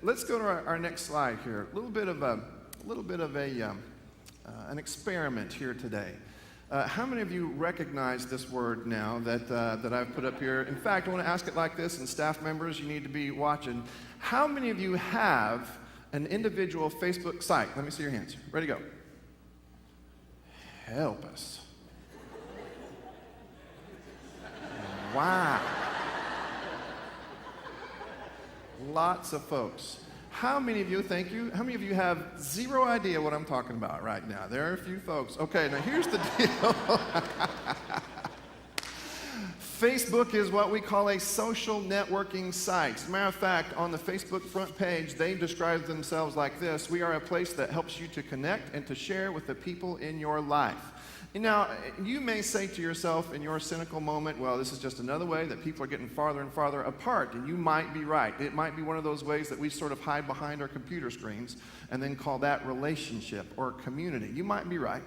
let's go to our next slide here. A little bit of an experiment here today. How many of you recognize this word now that I've put up here? In fact, I want to ask it like this, and staff members, you need to be watching. How many of you have an individual Facebook site? Let me see your hands. Ready to go. Help us. Wow. Lots of folks. How many of you, thank you, how many of you have zero idea what I'm talking about right now? There are a few folks. Okay, now here's the deal. Facebook is what we call a social networking site. As a matter of fact, on the Facebook front page, they describe themselves like this: we are a place that helps you to connect and to share with the people in your life. Now, you may say to yourself in your cynical moment, well, this is just another way that people are getting farther and farther apart, and you might be right. It might be one of those ways that we sort of hide behind our computer screens and then call that relationship or community. You might be right.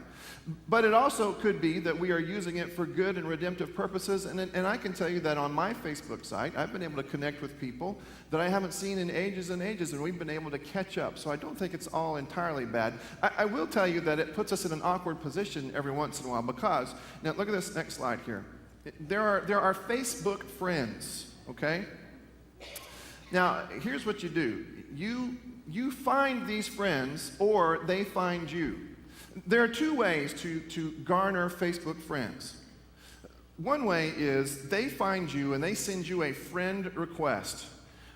But it also could be that we are using it for good and redemptive purposes, and I can tell you that on my Facebook site, I've been able to connect with people that I haven't seen in ages and ages, and we've been able to catch up. So I don't think it's all entirely bad. I will tell you that it puts us in an awkward position every once in a while because, now look at this next slide here. There are Facebook friends, okay? Now, here's what you do. You find these friends or they find you. There are two ways to garner Facebook friends. One way is they find you and they send you a friend request,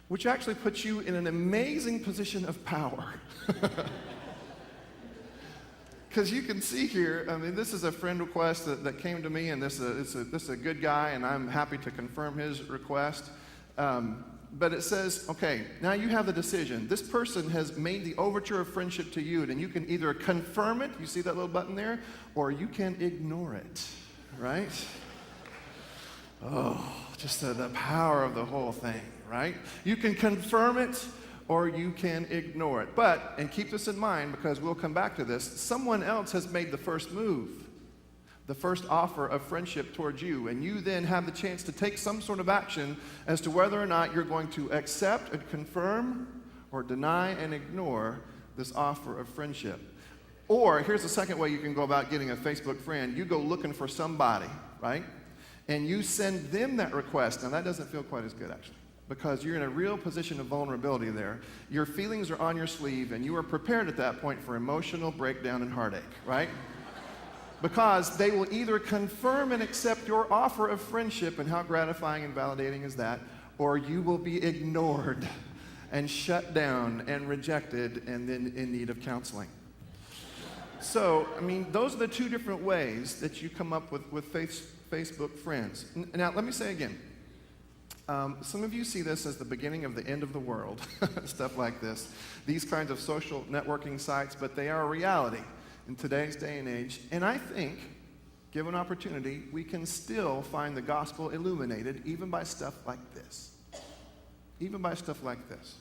which actually puts you in an amazing position of power. Because you can see here, I mean, this is a friend request that came to me, and this is a good guy, and I'm happy to confirm his request. But it says, okay, now you have the decision. This person has made the overture of friendship to you, and you can either confirm it, you see that little button there, or you can ignore it, right? Oh, just the power of the whole thing, right? You can confirm it, or you can ignore it. But, and keep this in mind because we'll come back to this, someone else has made the first move, the first offer of friendship towards you, and you then have the chance to take some sort of action as to whether or not you're going to accept and confirm or deny and ignore this offer of friendship. Or, here's the second way you can go about getting a Facebook friend. You go looking for somebody, right? And you send them that request. Now, that doesn't feel quite as good, actually, because you're in a real position of vulnerability there. Your feelings are on your sleeve, and you are prepared at that point for emotional breakdown and heartache, right? Because they will either confirm and accept your offer of friendship, and how gratifying and validating is that, or you will be ignored and shut down and rejected and then in need of counseling. So, I mean, those are the two different ways that you come up with Facebook friends. Now, let me say again, some of you see this as the beginning of the end of the world, stuff like this, these kinds of social networking sites, but they are a reality in today's day and age. And I think, given opportunity, we can still find the gospel illuminated even by stuff like this. Even by stuff like this.